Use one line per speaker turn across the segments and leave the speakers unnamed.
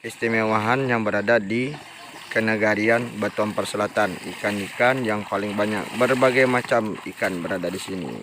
keistimewaan yang berada di Kenegarian Batu Ampar Selatan. Ikan-ikan yang paling banyak, berbagai macam ikan berada di sini.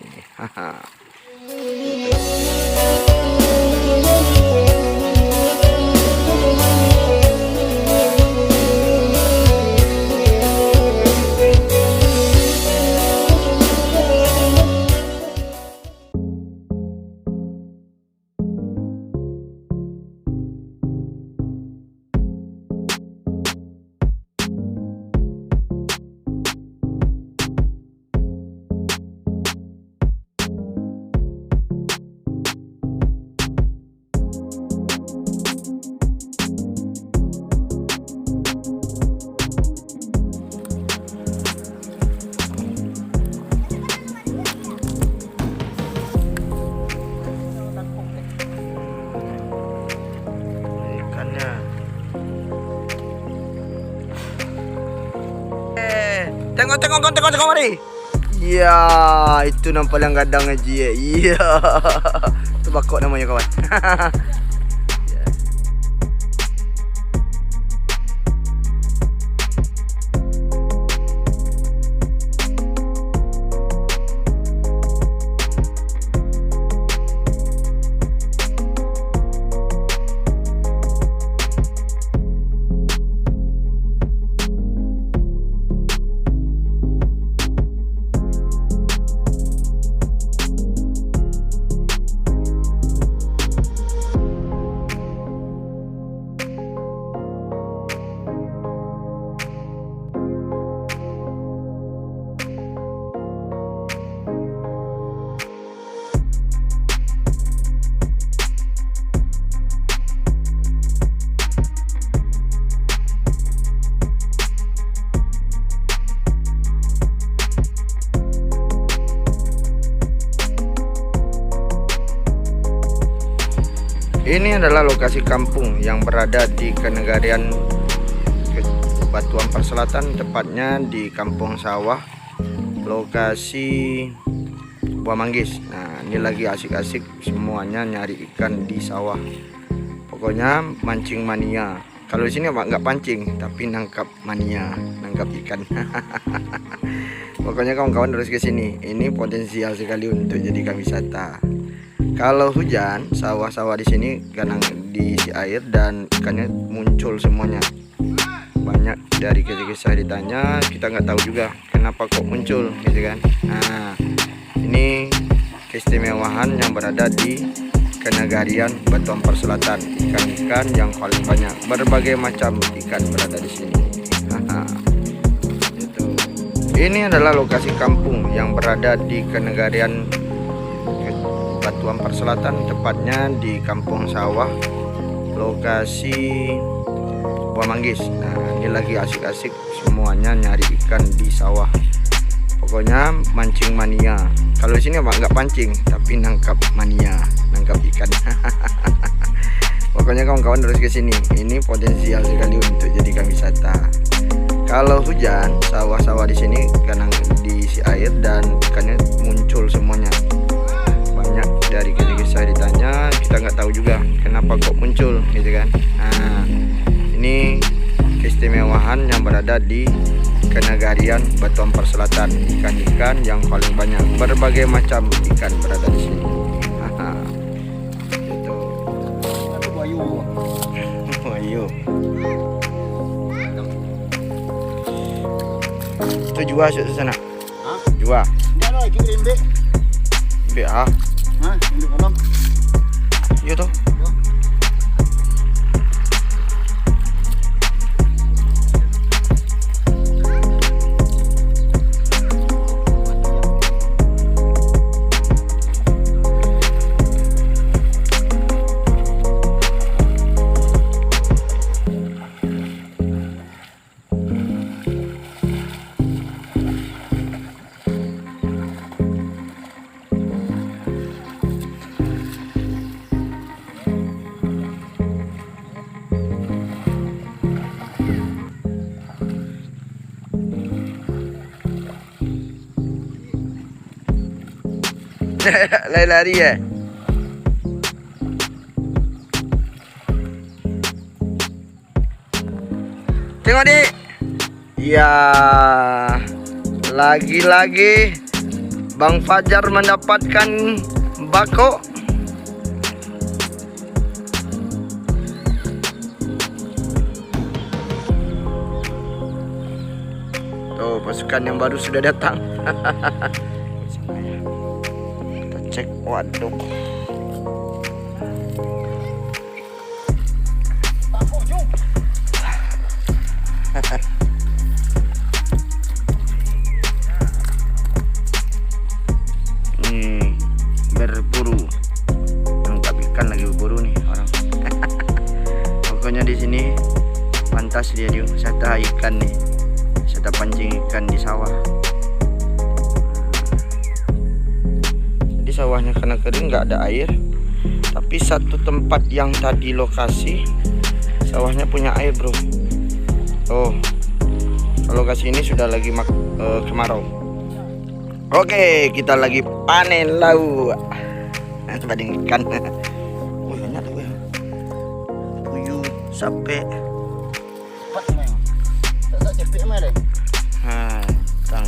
Tengok mari. Ya, itu nampak yang gadang aja. Iya. Itu bakok namanya kawan. Ini adalah lokasi kampung yang berada di Kenegarian Batu Ampar Selatan, tepatnya di Kampung Sawah, lokasi Buah Manggis. Nah, ini lagi asik-asik semuanya nyari ikan di sawah. Pokoknya mancing mania. Kalau di sini nggak pancing, tapi nangkap mania, nangkap ikan. Pokoknya kawan-kawan harus ke sini. Ini potensial sekali untuk jadikan wisata. Kalau hujan, sawah-sawah di sini kadang diisi air dan ikannya muncul semuanya. Banyak dari kisah-kisah ditanya, kita nggak tahu juga kenapa kok muncul, gitu kan. Nah, ini keistimewaan yang berada di Kenegarian Batu Ampar Selatan. Ikan-ikan yang paling banyak, berbagai macam ikan berada di sini. Itu. Ini adalah lokasi kampung yang berada di Kenegarian Batu Ampar Selatan, tepatnya di Kampung Sawah, lokasi Buah Manggis. Nah, ini lagi asik-asik semuanya nyari ikan di sawah. Pokoknya mancing mania. Kalau di sini nggak pancing, tapi nangkap mania, nangkap ikan. Pokoknya kawan-kawan harus ke sini. Ini potensial sekali untuk jadikan wisata. Kalau hujan, sawah-sawah di sini kadang diisi air dan ikannya muncul semuanya. Banyak dari kisah ditanya, kita nggak tahu juga kenapa kok muncul, gitu kan. Nah, ini keistimewaan yang berada di Kenegarian Batu Ampar Selatan. Ikan-ikan yang paling banyak, berbagai macam ikan berada di sini. Itu. Wayu. Itu jua di sana. Hah? Jua. Biar.
Hah? Induk abang?
Iya toh. Lari-lari ya. Tengok dik. Ya, lagi-lagi Bang Fajar mendapatkan bako. Tuh, pasukan yang baru sudah datang. Kita cek. Waduh. Berburu, nangkap ikan lagi berburu nih orang. Pokoknya di sini pantas dia di wisata ikan nih, wisata pancing ikan di sawah. Jadi sawahnya karena kering nggak ada air, tapi satu tempat yang tadi lokasi sawahnya punya air bro. Oh, lokasi ini sudah lagi kemarau. Oke, kita lagi panen lauk. Nah, coba ikan. Oh, banyak tuh ya. Puyuh, sape. Nah, tang.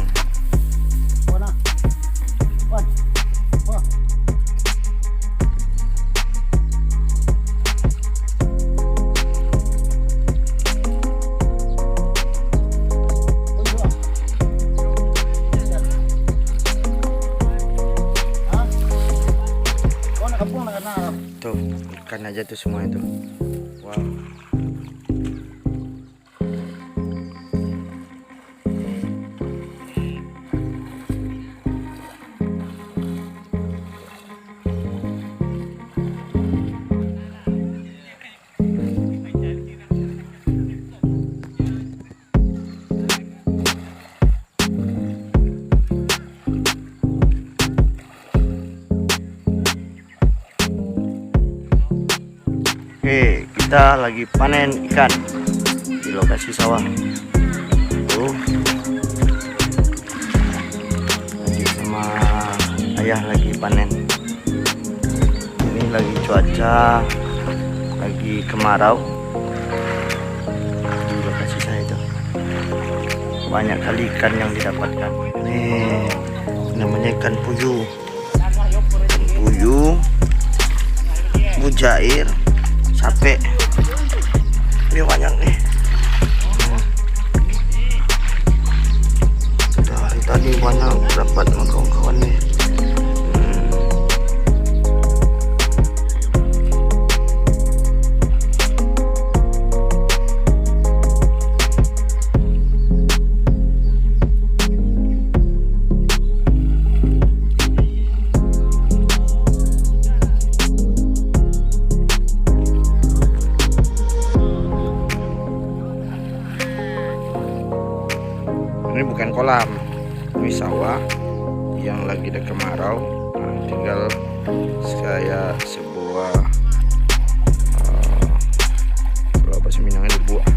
Tuh, ikan aja tuh semua itu. Wow. Oke, kita lagi panen ikan di lokasi sawah. Tuh, lagi sama ayah lagi panen. Ini lagi cuaca lagi kemarau di lokasi saya itu. Banyak kali ikan yang didapatkan. Nih, namanya ikan puyuh. Puyuh, mujair, sape. Ini banyak nih. Dari tadi banyak dapat kawan-kawan nih. Ini bukan kolam, ini sawah yang lagi ada kemarau. Nah, tinggal saya sebuah kalau bahasa Minangnya dibuat.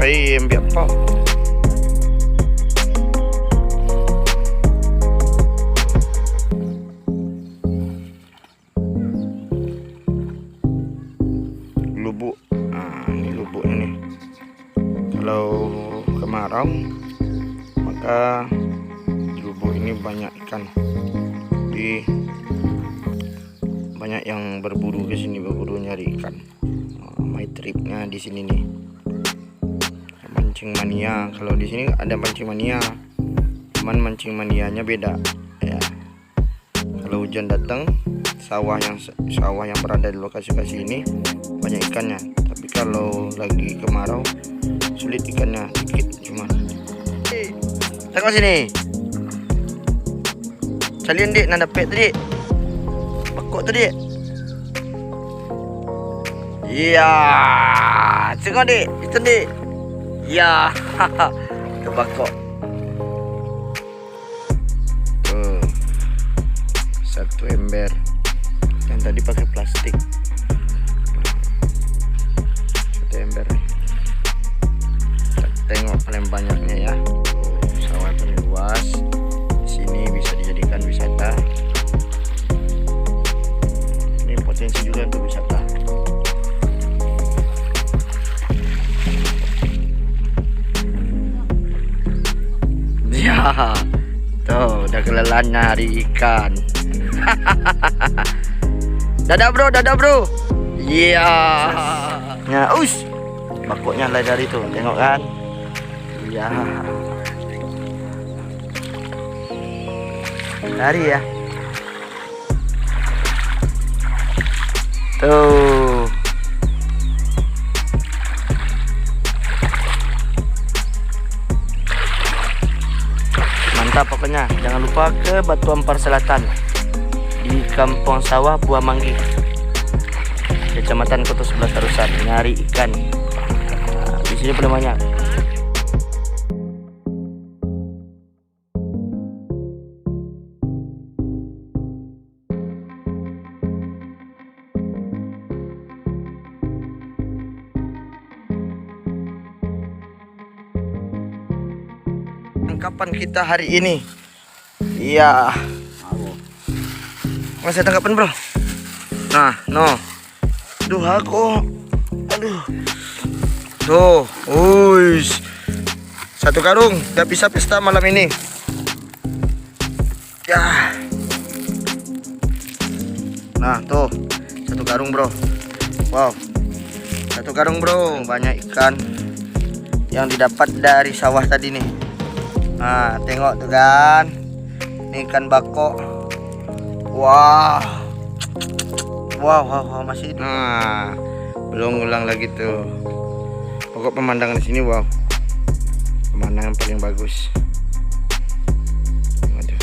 Baik, ambil apa? Lubuk. Nah, ini lubuknya nih. Kalau kemarau maka di lubuk ini banyak ikan. Jadi banyak yang berburu ke sini, berburu nyari ikan. My tripnya di sini nih. Mancing mania. Kalau di sini ada mancing mania. Cuman mancing manianya beda ya. Kalau hujan datang, sawah yang berada di lokasi ini banyak ikannya, tapi kalau lagi kemarau sulit ikannya, dikit cuma. Tengok sini, kalian dik nak dapat tadi bakok tadi. Iya, tengok dik, itu dik. Iya, ke bakok. Satu ember yang tadi pakai plastik. Satu ember nih. Kita tengok paling banyaknya ya. Tuh, udah kelelahan nyari ikan. Dadah bro. Iya. Ya, bakoknya lah dari tuh, tengok kan? Iya. Lari ya. Tuh. Mantap pokoknya. Jangan lupa ke Batu Ampar Selatan di Kampung Sawah Buah Manggi, Kecamatan Kota Sebelah Tarusan, nyari ikan. Nah, di sini paling banyak. Tangkapan kita hari ini, iya, masih tangkapan bro. Nah, aduh aku, tuh, satu karung, gak bisa pesta malam ini. Ya, nah tuh, satu karung bro. Wow, satu karung bro, banyak ikan yang didapat dari sawah tadi nih. Nah, tengok tuh kan, ini ikan bako. Wow, masih hidup. Nah, belum ulang lagi tuh. Pokok pemandangan di sini, wow, pemandangan paling bagus. Aduh.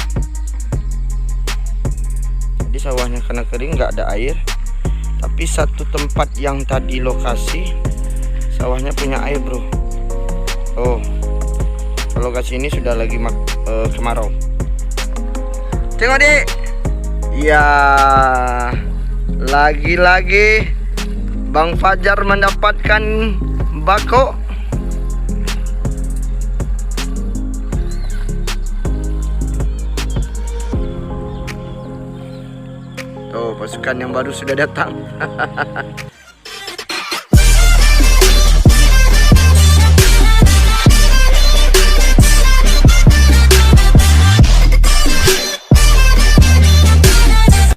Jadi sawahnya karena kering, nggak ada air. Tapi satu tempat yang tadi lokasi sawahnya punya air bro. Oh, lokasi ini sudah lagi kemarau. Tengok dek. Ya, lagi-lagi Bang Fajar mendapatkan bako. Tuh, pasukan yang baru sudah datang.